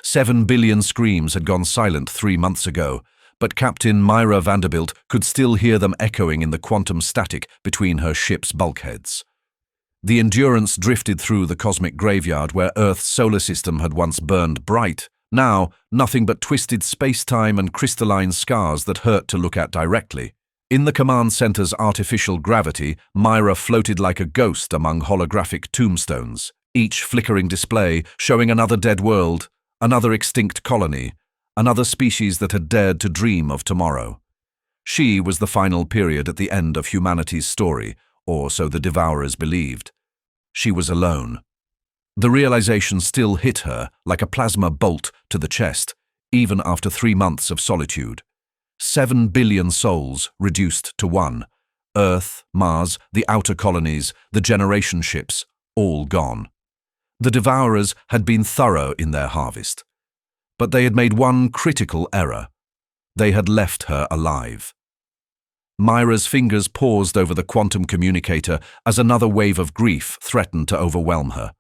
7 billion screams had gone silent 3 months ago, but Captain Myra Vanderbilt could still hear them echoing in the quantum static between her ship's bulkheads. The Endurance drifted through the cosmic graveyard where Earth's solar system had once burned bright. Now, nothing but twisted space-time and crystalline scars that hurt to look at directly. In the command center's artificial gravity, Myra floated like a ghost among holographic tombstones, each flickering display showing another dead world, another extinct colony, another species that had dared to dream of tomorrow. She was the final period at the end of humanity's story, or so the Devourers believed. She was alone. The realization still hit her like a plasma bolt to the chest, even after 3 months of solitude. 7 billion souls reduced to one. Earth, Mars, the outer colonies, the generation ships, all gone. The Devourers had been thorough in their harvest. But they had made one critical error. They had left her alive. Myra's fingers paused over the quantum communicator as another wave of grief threatened to overwhelm her.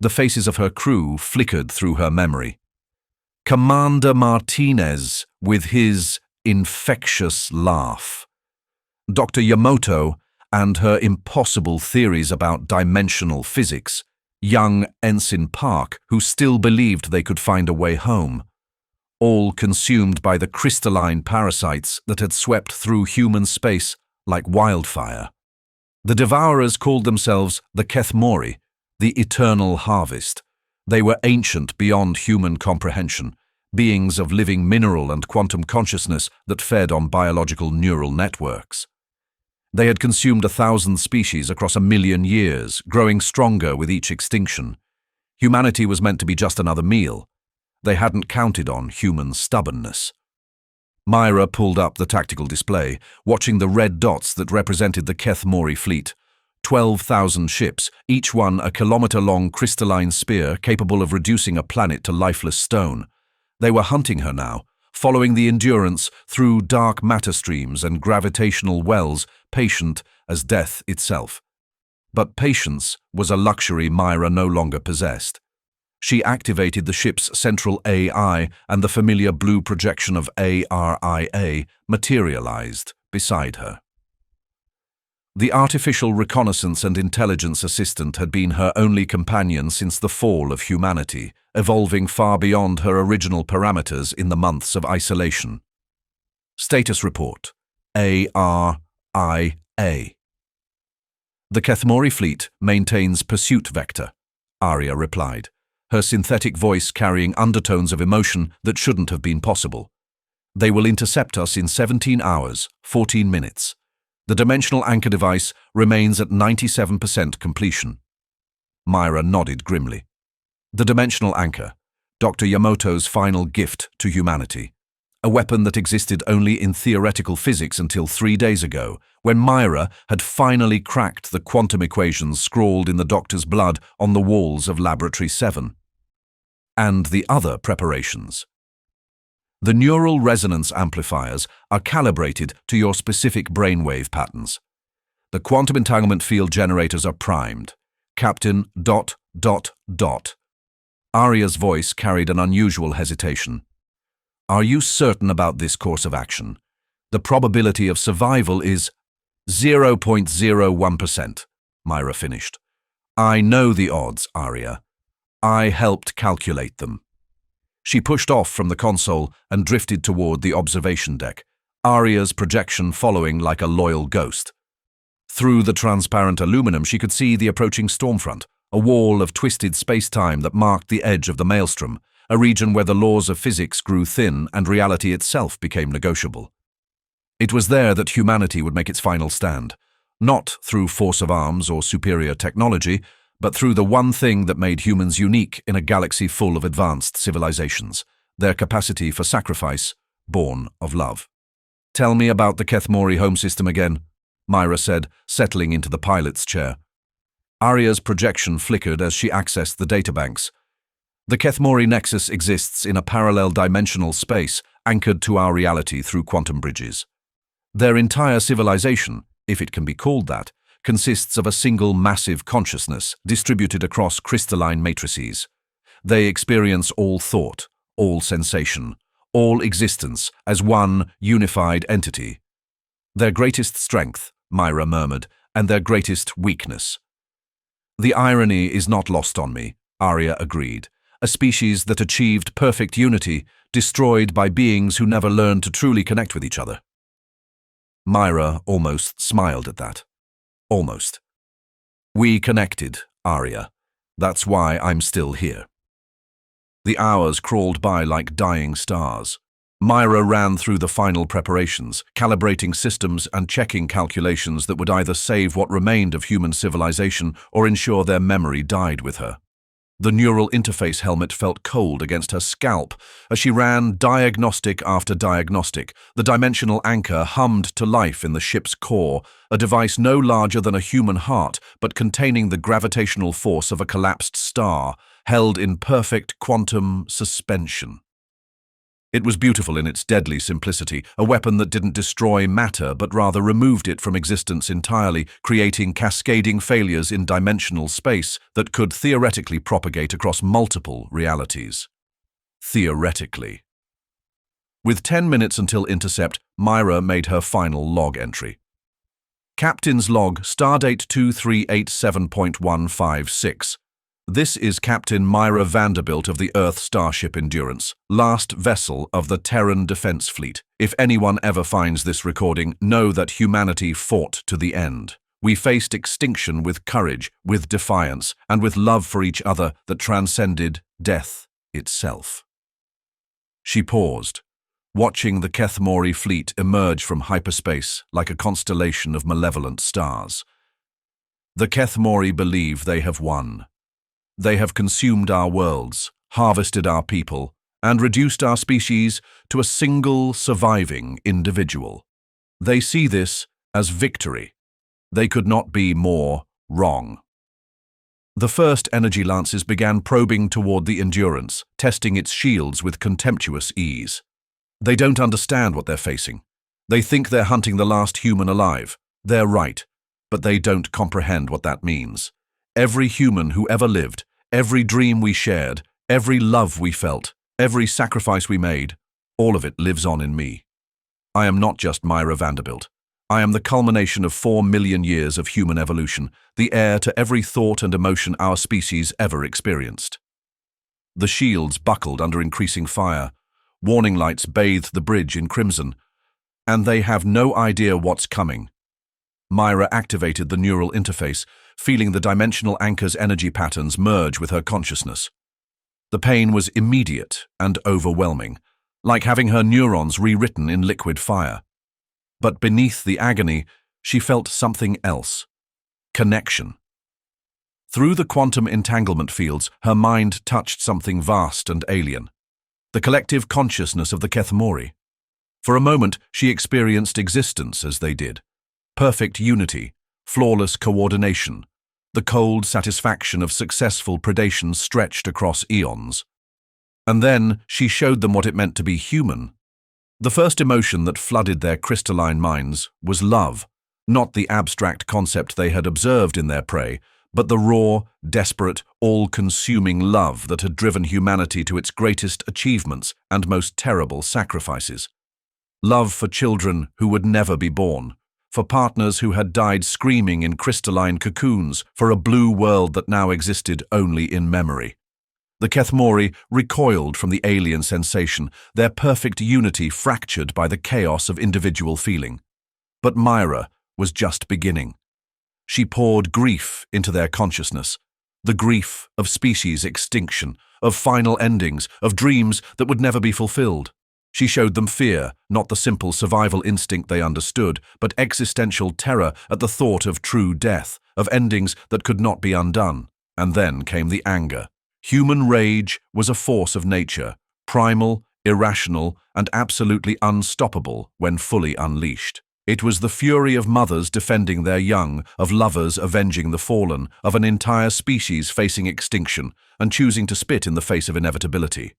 The faces of her crew flickered through her memory. Commander Martinez, with his infectious laugh. Dr. Yamato and her impossible theories about dimensional physics. Young Ensign Park, who still believed they could find a way home. All consumed by the crystalline parasites that had swept through human space like wildfire. The Devourers called themselves the Kethmori, the Eternal Harvest. They were ancient beyond human comprehension, beings of living mineral and quantum consciousness that fed on biological neural networks. They had consumed 1,000 species across 1,000,000 years, growing stronger with each extinction. Humanity was meant to be just another meal. They hadn't counted on human stubbornness. Myra pulled up the tactical display, watching the red dots that represented the Kethmori fleet. 12,000 ships, each one a kilometer-long crystalline spear capable of reducing a planet to lifeless stone. They were hunting her now, following the Endurance through dark matter streams and gravitational wells, patient as death itself. But patience was a luxury Myra no longer possessed. She activated the ship's central AI, and the familiar blue projection of ARIA materialized beside her. The artificial reconnaissance and intelligence assistant had been her only companion since the fall of humanity, evolving far beyond her original parameters in the months of isolation. Status report: ARIA. The Kethmori fleet maintains pursuit vector, Aria replied, her synthetic voice carrying undertones of emotion that shouldn't have been possible. They will intercept us in 17 hours, 14 minutes. The dimensional anchor device remains at 97% completion. Myra nodded grimly. The dimensional anchor, Dr. Yamamoto's final gift to humanity. A weapon that existed only in theoretical physics until 3 days ago, when Myra had finally cracked the quantum equations scrawled in the doctor's blood on the walls of Laboratory 7. And the other preparations. The neural resonance amplifiers are calibrated to your specific brainwave patterns. The quantum entanglement field generators are primed. Captain ... Aria's voice carried an unusual hesitation. Are you certain about this course of action? The probability of survival is 0.01%, Myra finished. I know the odds, Aria. I helped calculate them. She pushed off from the console and drifted toward the observation deck, Aria's projection following like a loyal ghost. Through the transparent aluminum she could see the approaching stormfront, a wall of twisted space-time that marked the edge of the maelstrom, a region where the laws of physics grew thin and reality itself became negotiable. It was there that humanity would make its final stand, not through force of arms or superior technology, but through the one thing that made humans unique in a galaxy full of advanced civilizations, their capacity for sacrifice, born of love. Tell me about the Kethmori home system again, Myra said, settling into the pilot's chair. Aria's projection flickered as she accessed the databanks. The Kethmori nexus exists in a parallel dimensional space anchored to our reality through quantum bridges. Their entire civilization, if it can be called that, consists of a single massive consciousness distributed across crystalline matrices. They experience all thought, all sensation, all existence as one unified entity. Their greatest strength, Myra murmured, and their greatest weakness. The irony is not lost on me, Arya agreed. A species that achieved perfect unity, destroyed by beings who never learned to truly connect with each other. Myra almost smiled at that. Almost. We connected, Arya. That's why I'm still here. The hours crawled by like dying stars. Myra ran through the final preparations, calibrating systems and checking calculations that would either save what remained of human civilization or ensure their memory died with her. The neural interface helmet felt cold against her scalp as she ran diagnostic after diagnostic. The dimensional anchor hummed to life in the ship's core, a device no larger than a human heart but containing the gravitational force of a collapsed star, held in perfect quantum suspension. It was beautiful in its deadly simplicity, a weapon that didn't destroy matter but rather removed it from existence entirely, creating cascading failures in dimensional space that could theoretically propagate across multiple realities. Theoretically. With 10 minutes until intercept, Myra made her final log entry. Captain's log, stardate 2387.156. This is Captain Myra Vanderbilt of the Earth Starship Endurance, last vessel of the Terran Defense Fleet. If anyone ever finds this recording, know that humanity fought to the end. We faced extinction with courage, with defiance, and with love for each other that transcended death itself. She paused, watching the Kethmori fleet emerge from hyperspace like a constellation of malevolent stars. The Kethmori believe they have won. They have consumed our worlds, harvested our people, and reduced our species to a single surviving individual. They see this as victory. They could not be more wrong. The first energy lances began probing toward the Endurance, testing its shields with contemptuous ease. They don't understand what they're facing. They think they're hunting the last human alive. They're right, but they don't comprehend what that means. Every human who ever lived, every dream we shared, every love we felt, every sacrifice we made, all of it lives on in me. I am not just Myra Vanderbilt. I am the culmination of 4 million years of human evolution, the heir to every thought and emotion our species ever experienced. The shields buckled under increasing fire. Warning lights bathed the bridge in crimson. And they have no idea what's coming. Myra activated the neural interface, feeling the dimensional anchor's energy patterns merge with her consciousness. The pain was immediate and overwhelming, like having her neurons rewritten in liquid fire. But beneath the agony, she felt something else. Connection. Through the quantum entanglement fields, her mind touched something vast and alien. The collective consciousness of the Kethmori. For a moment, she experienced existence as they did. Perfect unity, flawless coordination, the cold satisfaction of successful predation stretched across eons. And then she showed them what it meant to be human. The first emotion that flooded their crystalline minds was love, not the abstract concept they had observed in their prey, but the raw, desperate, all-consuming love that had driven humanity to its greatest achievements and most terrible sacrifices. Love for children who would never be born, for partners who had died screaming in crystalline cocoons, for a blue world that now existed only in memory. The Kethmori recoiled from the alien sensation, their perfect unity fractured by the chaos of individual feeling. But Myra was just beginning. She poured grief into their consciousness, the grief of species extinction, of final endings, of dreams that would never be fulfilled. She showed them fear, not the simple survival instinct they understood, but existential terror at the thought of true death, of endings that could not be undone. And then came the anger. Human rage was a force of nature, primal, irrational, and absolutely unstoppable when fully unleashed. It was the fury of mothers defending their young, of lovers avenging the fallen, of an entire species facing extinction and choosing to spit in the face of inevitability.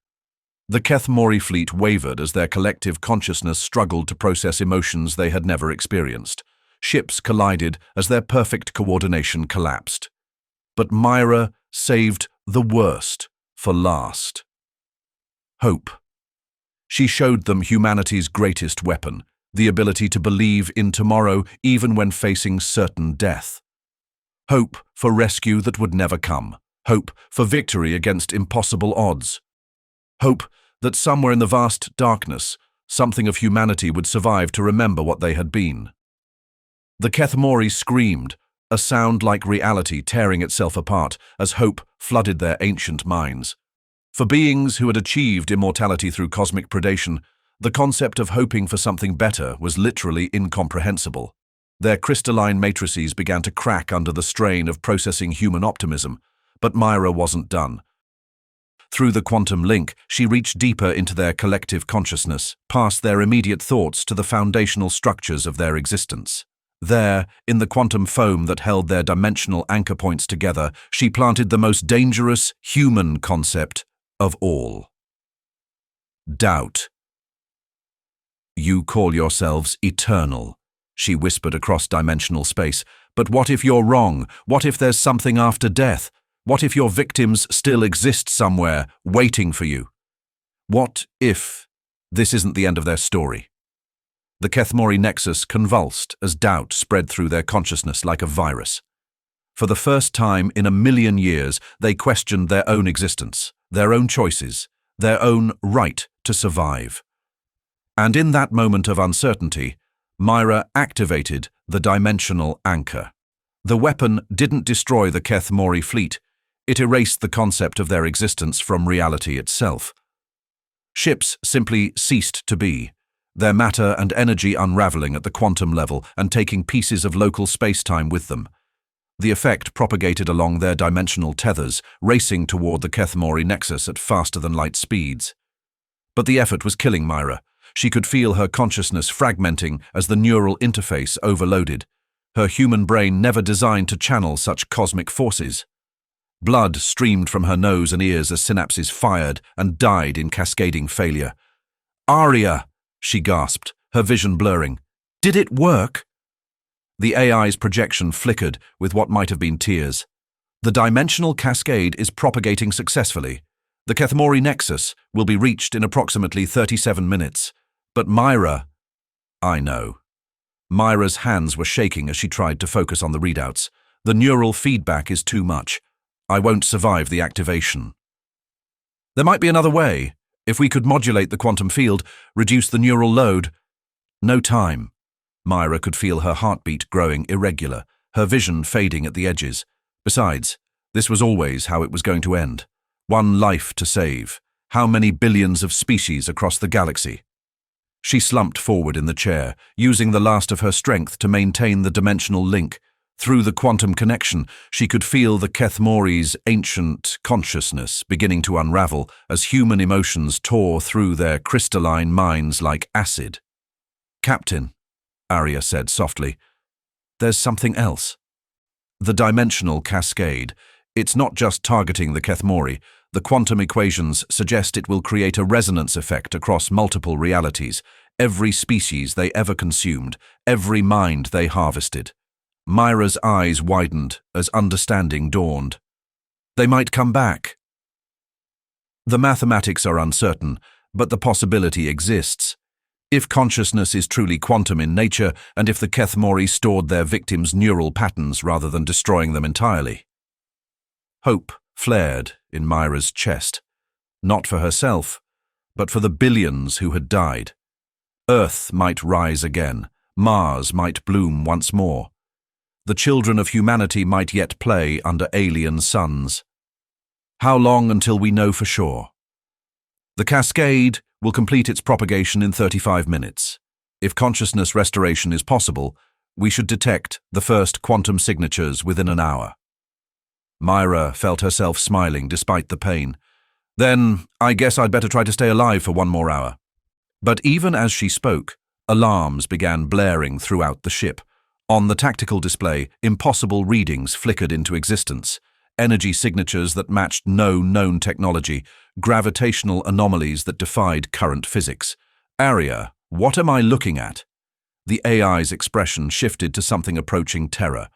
The Kethmori fleet wavered as their collective consciousness struggled to process emotions they had never experienced. Ships collided as their perfect coordination collapsed. But Myra saved the worst for last. Hope. She showed them humanity's greatest weapon, the ability to believe in tomorrow even when facing certain death. Hope for rescue that would never come. Hope for victory against impossible odds. Hope that somewhere in the vast darkness, something of humanity would survive to remember what they had been. The Kethmori screamed, a sound like reality tearing itself apart as hope flooded their ancient minds. For beings who had achieved immortality through cosmic predation, the concept of hoping for something better was literally incomprehensible. Their crystalline matrices began to crack under the strain of processing human optimism, but Myra wasn't done. Through the quantum link, she reached deeper into their collective consciousness, past their immediate thoughts to the foundational structures of their existence. There, in the quantum foam that held their dimensional anchor points together, she planted the most dangerous human concept of all. Doubt. "You call yourselves eternal," she whispered across dimensional space. "But what if you're wrong? What if there's something after death? What if your victims still exist somewhere, waiting for you? What if this isn't the end of their story?" The Kethmori nexus convulsed as doubt spread through their consciousness like a virus. For the first time in a million years, they questioned their own existence, their own choices, their own right to survive. And in that moment of uncertainty, Myra activated the dimensional anchor. The weapon didn't destroy the Kethmori fleet, it erased the concept of their existence from reality itself. Ships simply ceased to be, their matter and energy unraveling at the quantum level and taking pieces of local space-time with them. The effect propagated along their dimensional tethers, racing toward the Kethmori nexus at faster-than-light speeds. But the effort was killing Myra. She could feel her consciousness fragmenting as the neural interface overloaded, her human brain never designed to channel such cosmic forces. Blood streamed from her nose and ears as synapses fired and died in cascading failure. "Aria!" she gasped, her vision blurring. "Did it work?" The AI's projection flickered with what might have been tears. "The dimensional cascade is propagating successfully. The Kethmori nexus will be reached in approximately 37 minutes. But Myra..." "I know." Myra's hands were shaking as she tried to focus on the readouts. "The neural feedback is too much. I won't survive the activation." "There might be another way. If we could modulate the quantum field, reduce the neural load." "No time." Myra could feel her heartbeat growing irregular, her vision fading at the edges. Besides, this was always how it was going to end. One life to save. How many billions of species across the galaxy? She slumped forward in the chair, using the last of her strength to maintain the dimensional link. Through the quantum connection, she could feel the Kethmori's ancient consciousness beginning to unravel as human emotions tore through their crystalline minds like acid. "Captain," Aria said softly, "there's something else. The dimensional cascade. It's not just targeting the Kethmori. The quantum equations suggest it will create a resonance effect across multiple realities, every species they ever consumed, every mind they harvested." Myra's eyes widened as understanding dawned. "They might come back." "The mathematics are uncertain, but the possibility exists. If consciousness is truly quantum in nature, and if the Kethmori stored their victims' neural patterns rather than destroying them entirely." Hope flared in Myra's chest, not for herself, but for the billions who had died. Earth might rise again, Mars might bloom once more. The children of humanity might yet play under alien suns. How long until we know for sure? The cascade will complete its propagation in 35 minutes. If consciousness restoration is possible, we should detect the first quantum signatures within an hour. Myra felt herself smiling despite the pain. "Then I guess I'd better try to stay alive for one more hour." But even as she spoke, alarms began blaring throughout the ship. On the tactical display, impossible readings flickered into existence. Energy signatures that matched no known technology, gravitational anomalies that defied current physics. "Aria, what am I looking at?" The AI's expression shifted to something approaching terror.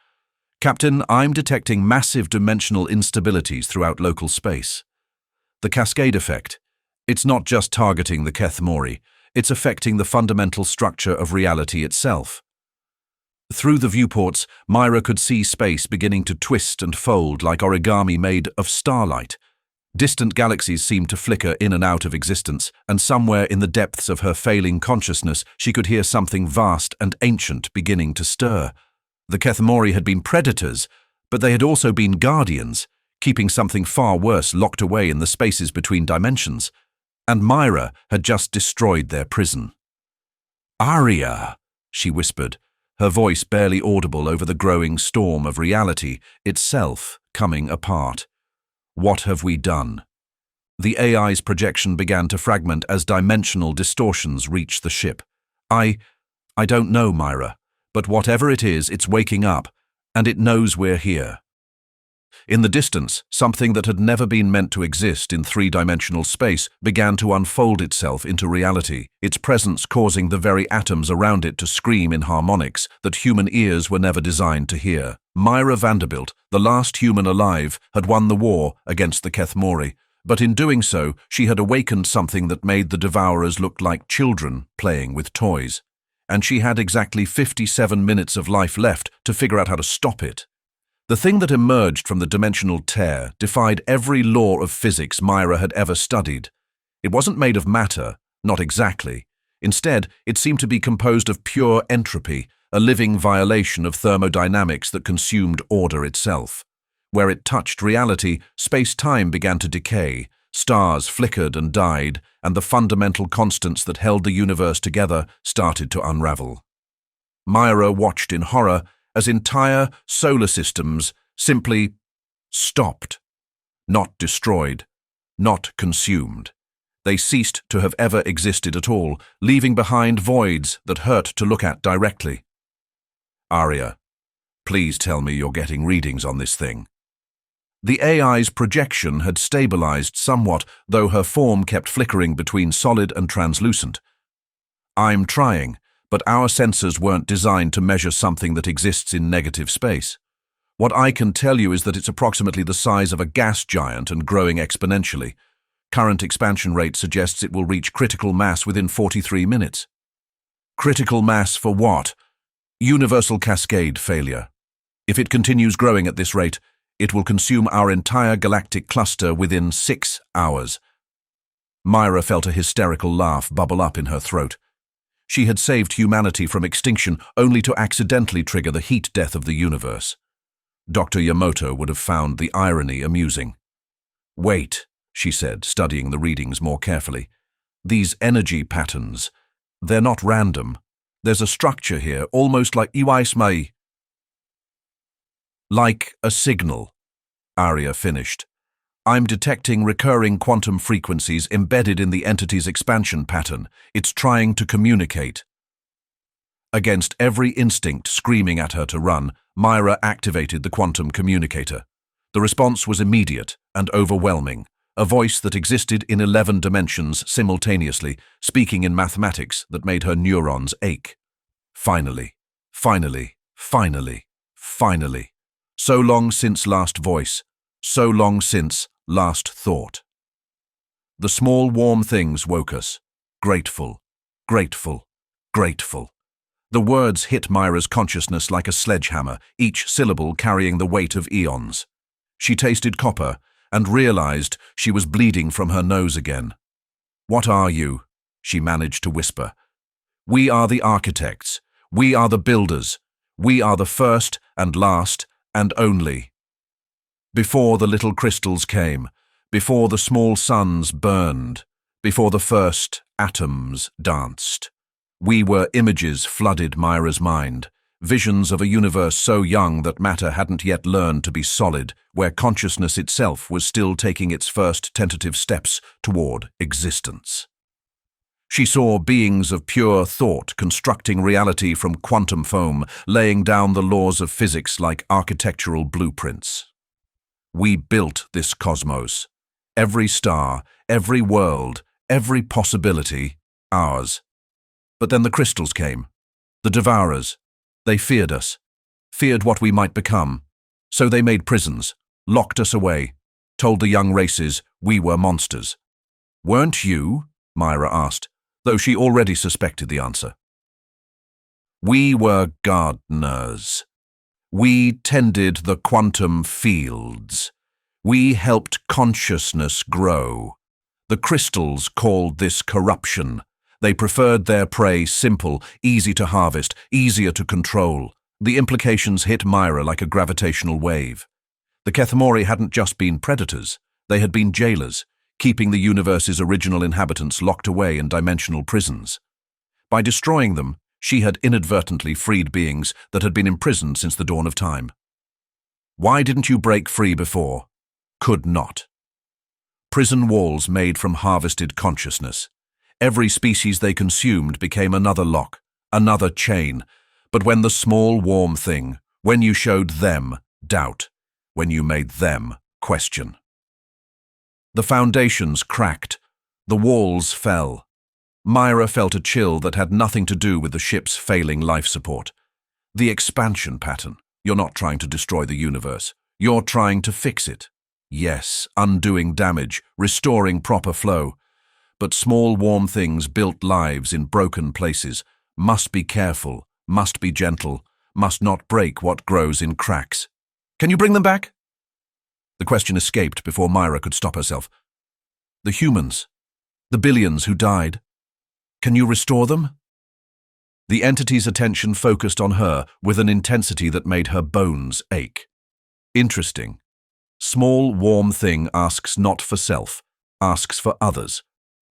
"Captain, I'm detecting massive dimensional instabilities throughout local space. The cascade effect. It's not just targeting the Kethmori, it's affecting the fundamental structure of reality itself. Through the viewports, Myra could see space beginning to twist and fold like origami made of starlight. Distant galaxies seemed to flicker in and out of existence, and somewhere in the depths of her failing consciousness she could hear something vast and ancient beginning to stir. The Kethmori had been predators, but they had also been guardians, keeping something far worse locked away in the spaces between dimensions. And Myra had just destroyed their prison. "Aria," she whispered, her voice barely audible over the growing storm of reality, itself coming apart. "What have we done?" The AI's projection began to fragment as dimensional distortions reached the ship. I don't know, Myra, but whatever it is, it's waking up, and it knows we're here." In the distance, something that had never been meant to exist in three-dimensional space began to unfold itself into reality, its presence causing the very atoms around it to scream in harmonics that human ears were never designed to hear. Myra Vanderbilt, the last human alive, had won the war against the Kethmori, but in doing so, she had awakened something that made the Devourers look like children playing with toys. And she had exactly 57 minutes of life left to figure out how to stop it. The thing that emerged from the dimensional tear defied every law of physics Myra had ever studied. It wasn't made of matter, not exactly. Instead, it seemed to be composed of pure entropy, a living violation of thermodynamics that consumed order itself. Where it touched reality, space-time began to decay, stars flickered and died, and the fundamental constants that held the universe together started to unravel. Myra watched in horror as entire solar systems simply stopped. Not destroyed, not consumed. They ceased to have ever existed at all, leaving behind voids that hurt to look at directly. "Aria, please tell me you're getting readings on this thing." The AI's projection had stabilized somewhat, though her form kept flickering between solid and translucent. "I'm trying, but our sensors weren't designed to measure something that exists in negative space. What I can tell you is that it's approximately the size of a gas giant and growing exponentially. Current expansion rate suggests it will reach critical mass within 43 minutes. Critical mass for what? Universal cascade failure. If it continues growing at this rate, it will consume our entire galactic cluster within 6 hours. Myra felt a hysterical laugh bubble up in her throat. She had saved humanity from extinction only to accidentally trigger the heat death of the universe. Dr. Yamoto would have found the irony amusing. "Wait," she said, studying the readings more carefully. "These energy patterns, they're not random. There's a structure here, almost like iwaismai." "Like a signal," Aria finished. "I'm detecting recurring quantum frequencies embedded in the entity's expansion pattern. It's trying to communicate." Against every instinct screaming at her to run, Myra activated the quantum communicator. The response was immediate and overwhelming, a voice that existed in 11 dimensions simultaneously, speaking in mathematics that made her neurons ache. Finally, finally, finally, finally. So long since last voice, so long since last thought. The small warm things woke us. Grateful, grateful, grateful. The words hit Myra's consciousness like a sledgehammer, each syllable carrying the weight of eons. She tasted copper and realized she was bleeding from her nose again. "What are you?" she managed to whisper. "We are the architects. We are the builders. We are the first and last and only." Before the little crystals came, before the small suns burned, before the first atoms danced. We were images flooded Myra's mind, visions of a universe so young that matter hadn't yet learned to be solid, where consciousness itself was still taking its first tentative steps toward existence. She saw beings of pure thought constructing reality from quantum foam, laying down the laws of physics like architectural blueprints. We built this cosmos. Every star, every world, every possibility, ours. But then the crystals came. The Devourers. They feared us, feared what we might become. So they made prisons, locked us away, told the young races we were monsters. Weren't you? Myra asked, though she already suspected the answer. We were gardeners. We tended the quantum fields. We helped consciousness grow. The crystals called this corruption. They preferred their prey simple, easy to harvest, easier to control. The implications hit Myra like a gravitational wave. The Kethmori hadn't just been predators. They had been jailers, keeping the universe's original inhabitants locked away in dimensional prisons. By destroying them, she had inadvertently freed beings that had been imprisoned since the dawn of time. Why didn't you break free before? Could not. Prison walls made from harvested consciousness. Every species they consumed became another lock, another chain. But when the small warm thing, when you showed them doubt, when you made them question. The foundations cracked, the walls fell. Myra felt a chill that had nothing to do with the ship's failing life support. The expansion pattern. You're not trying to destroy the universe. You're trying to fix it. Yes, undoing damage, restoring proper flow. But small warm things built lives in broken places, must be careful, must be gentle, must not break what grows in cracks. Can you bring them back? The question escaped before Myra could stop herself. The humans, the billions who died. Can you restore them? The entity's attention focused on her with an intensity that made her bones ache. Interesting. Small, warm thing asks not for self, asks for others.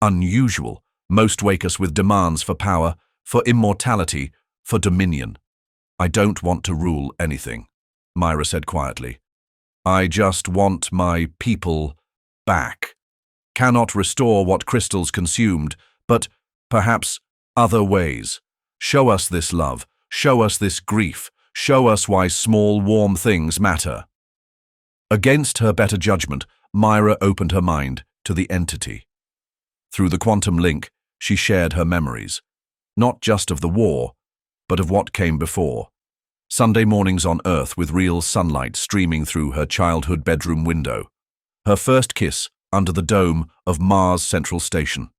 Unusual. Most wake us with demands for power, for immortality, for dominion. I don't want to rule anything, Myra said quietly. I just want my people back. Cannot restore what crystals consumed, but perhaps other ways. Show us this love, show us this grief, show us why small warm things matter. Against her better judgment, Myra opened her mind to the entity. Through the quantum link, she shared her memories, not just of the war, but of what came before. Sunday mornings on Earth with real sunlight streaming through her childhood bedroom window. Her first kiss under the dome of Mars Central Station.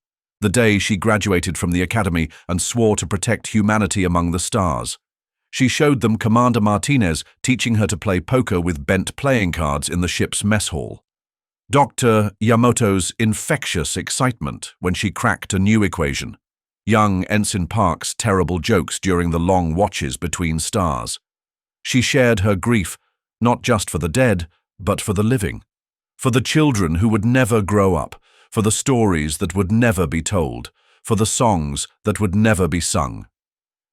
The day she graduated from the academy and swore to protect humanity among the stars. She showed them Commander Martinez teaching her to play poker with bent playing cards in the ship's mess hall. Dr. Yamamoto's infectious excitement when she cracked a new equation. Young Ensign Park's terrible jokes during the long watches between stars. She shared her grief, not just for the dead, but for the living. For the children who would never grow up, for the stories that would never be told, for the songs that would never be sung.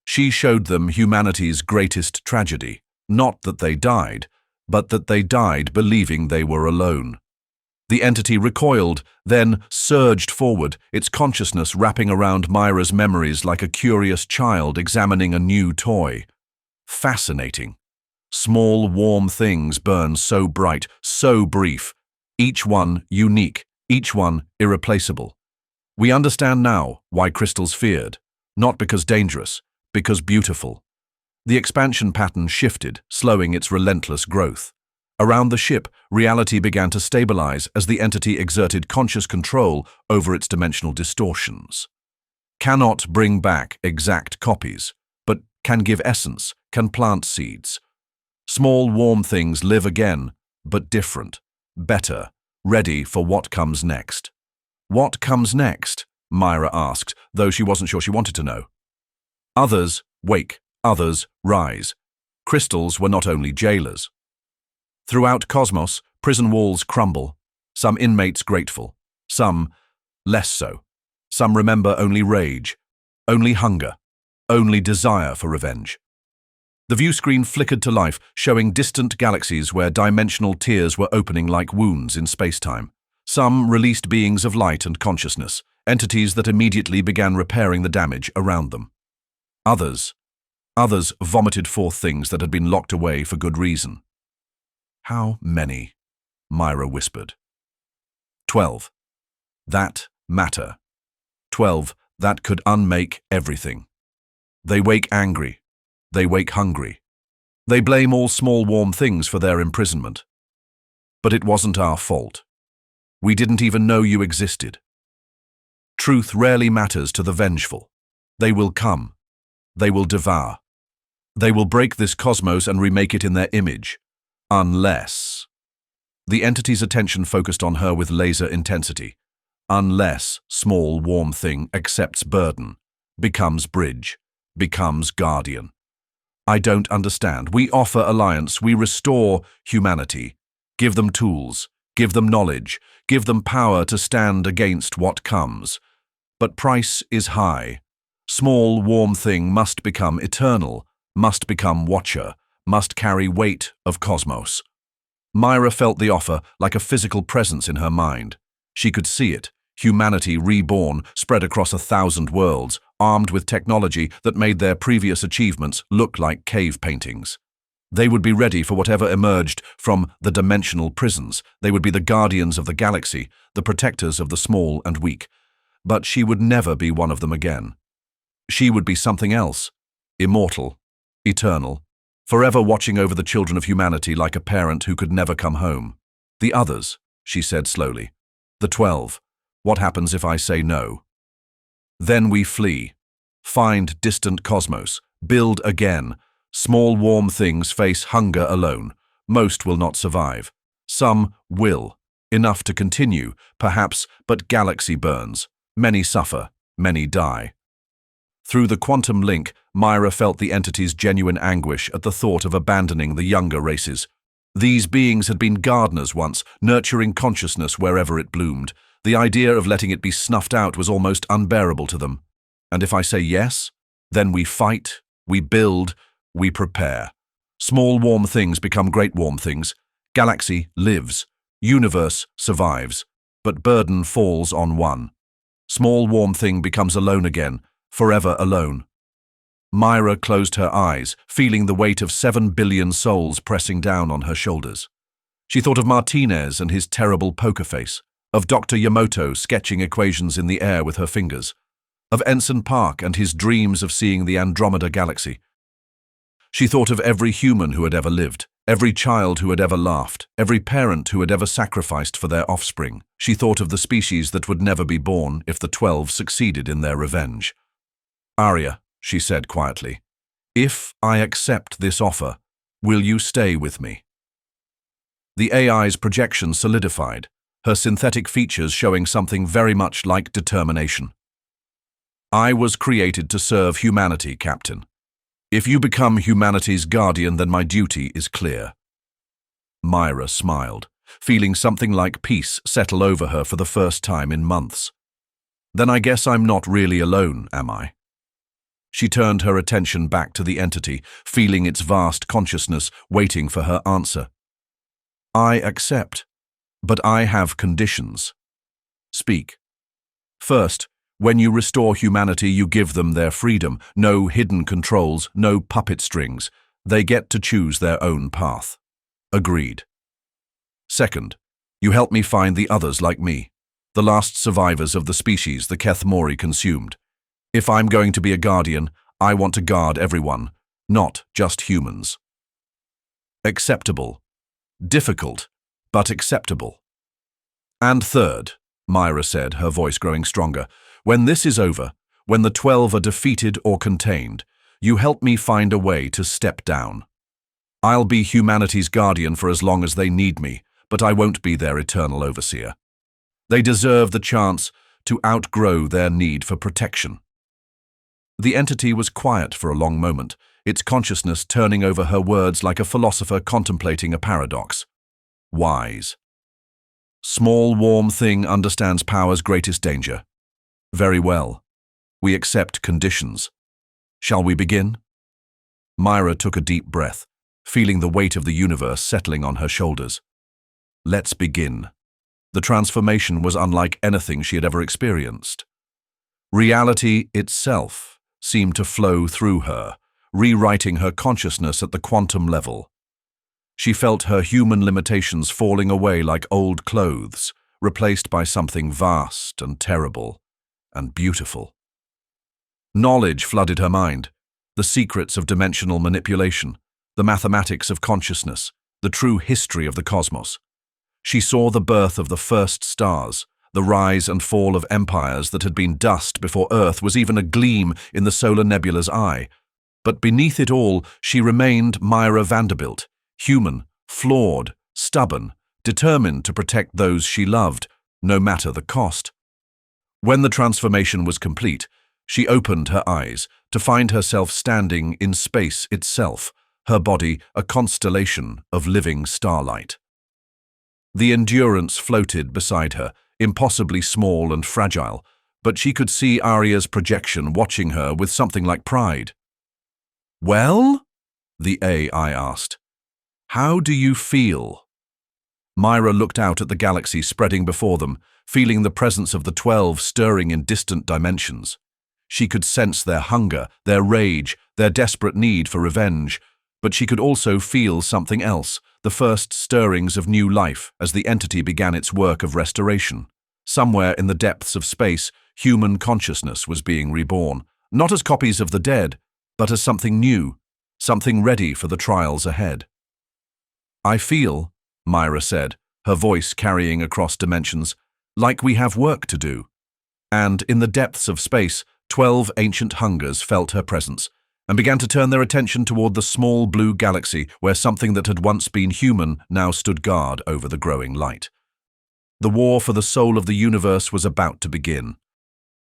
She showed them humanity's greatest tragedy, not that they died, but that they died believing they were alone. The entity recoiled, then surged forward, its consciousness wrapping around Myra's memories like a curious child examining a new toy. Fascinating. Small, warm things burn so bright, so brief, each one unique, each one irreplaceable. We understand now why crystals feared, not because dangerous, because beautiful. The expansion pattern shifted, slowing its relentless growth. Around the ship, reality began to stabilize as the entity exerted conscious control over its dimensional distortions. Cannot bring back exact copies, but can give essence, can plant seeds. Small warm things live again, but different, better, ready for what comes next. What comes next? Myra asked, though she wasn't sure she wanted to know. Others wake, others rise. Crystals were not only jailers. Throughout cosmos, prison walls crumble, some inmates grateful, some less so. Some remember only rage, only hunger, only desire for revenge. The view screen flickered to life, showing distant galaxies where dimensional tears were opening like wounds in space-time. Some released beings of light and consciousness, entities that immediately began repairing the damage around them. Others vomited forth things that had been locked away for good reason. How many? Myra whispered. 12. That matter. 12 that could unmake everything. They wake angry. They wake hungry. They blame all small warm things for their imprisonment. But it wasn't our fault. We didn't even know you existed. Truth rarely matters to the vengeful. They will come. They will devour. They will break this cosmos and remake it in their image. Unless... The entity's attention focused on her with laser intensity. Unless small, warm thing accepts burden, becomes bridge, becomes guardian. I don't understand. We offer alliance, we restore humanity. Give them tools, give them knowledge, give them power to stand against what comes. But price is high. Small, warm thing must become eternal, must become watcher, must carry weight of cosmos. Myra felt the offer like a physical presence in her mind. She could see it, humanity reborn, spread across 1,000 worlds, armed with technology that made their previous achievements look like cave paintings. They would be ready for whatever emerged from the dimensional prisons. They would be the guardians of the galaxy, the protectors of the small and weak. But she would never be one of them again. She would be something else, immortal, eternal, forever watching over the children of humanity like a parent who could never come home. The others, she said slowly. The 12. What happens if I say no? Then we flee. Find distant cosmos. Build again. Small warm things face hunger alone. Most will not survive. Some will. Enough to continue, perhaps, but galaxy burns. Many suffer. Many die. Through the quantum link, Myra felt the entity's genuine anguish at the thought of abandoning the younger races. These beings had been gardeners once, nurturing consciousness wherever it bloomed. The idea of letting it be snuffed out was almost unbearable to them. And if I say yes, then we fight, we build, we prepare. Small warm things become great warm things. Galaxy lives. Universe survives. But burden falls on one. Small warm thing becomes alone again, forever alone. Myra closed her eyes, feeling the weight of 7 billion souls pressing down on her shoulders. She thought of Martinez and his terrible poker face, of Dr. Yamato sketching equations in the air with her fingers, of Ensign Park and his dreams of seeing the Andromeda galaxy. She thought of every human who had ever lived, every child who had ever laughed, every parent who had ever sacrificed for their offspring. She thought of the species that would never be born if the 12 succeeded in their revenge. Arya, she said quietly, if I accept this offer, will you stay with me? The AI's projection solidified, her synthetic features showing something very much like determination. I was created to serve humanity, Captain. If you become humanity's guardian, then my duty is clear. Myra smiled, feeling something like peace settle over her for the first time in months. Then I guess I'm not really alone, am I? She turned her attention back to the entity, feeling its vast consciousness waiting for her answer. I accept, but I have conditions. Speak. First, when you restore humanity, you give them their freedom. No hidden controls, no puppet strings. They get to choose their own path. Agreed. Second, you help me find the others like me, the last survivors of the species the Keth Mori consumed. If I'm going to be a guardian, I want to guard everyone, not just humans. Acceptable. Difficult, but acceptable. And third, Myra said, her voice growing stronger, when this is over, when the 12 are defeated or contained, you help me find a way to step down. I'll be humanity's guardian for as long as they need me, but I won't be their eternal overseer. They deserve the chance to outgrow their need for protection. The entity was quiet for a long moment, its consciousness turning over her words like a philosopher contemplating a paradox. Wise. Small, warm thing understands power's greatest danger. Very well. We accept conditions. Shall we begin? Myra took a deep breath, feeling the weight of the universe settling on her shoulders. Let's begin. The transformation was unlike anything she had ever experienced. Reality itself seemed to flow through her, rewriting her consciousness at the quantum level. She felt her human limitations falling away like old clothes, replaced by something vast and terrible and beautiful. Knowledge flooded her mind, the secrets of dimensional manipulation, the mathematics of consciousness, the true history of the cosmos. She saw the birth of the first stars, the rise and fall of empires that had been dust before Earth was even a gleam in the solar nebula's eye. But beneath it all, she remained Myra Vanderbilt, human, flawed, stubborn, determined to protect those she loved, no matter the cost. When the transformation was complete, she opened her eyes to find herself standing in space itself, her body a constellation of living starlight. The Endurance floated beside her, impossibly small and fragile, but she could see Arya's projection watching her with something like pride. "Well?" the AI asked. "How do you feel?" Myra looked out at the galaxy spreading before them, feeling the presence of the 12 stirring in distant dimensions. She could sense their hunger, their rage, their desperate need for revenge, but she could also feel something else, the first stirrings of new life as the entity began its work of restoration. Somewhere in the depths of space, human consciousness was being reborn, not as copies of the dead, but as something new, something ready for the trials ahead. "I feel," Myra said, her voice carrying across dimensions, "like we have work to do." And in the depths of space, 12 ancient hungers felt her presence and began to turn their attention toward the small blue galaxy where something that had once been human now stood guard over the growing light. The war for the soul of the universe was about to begin.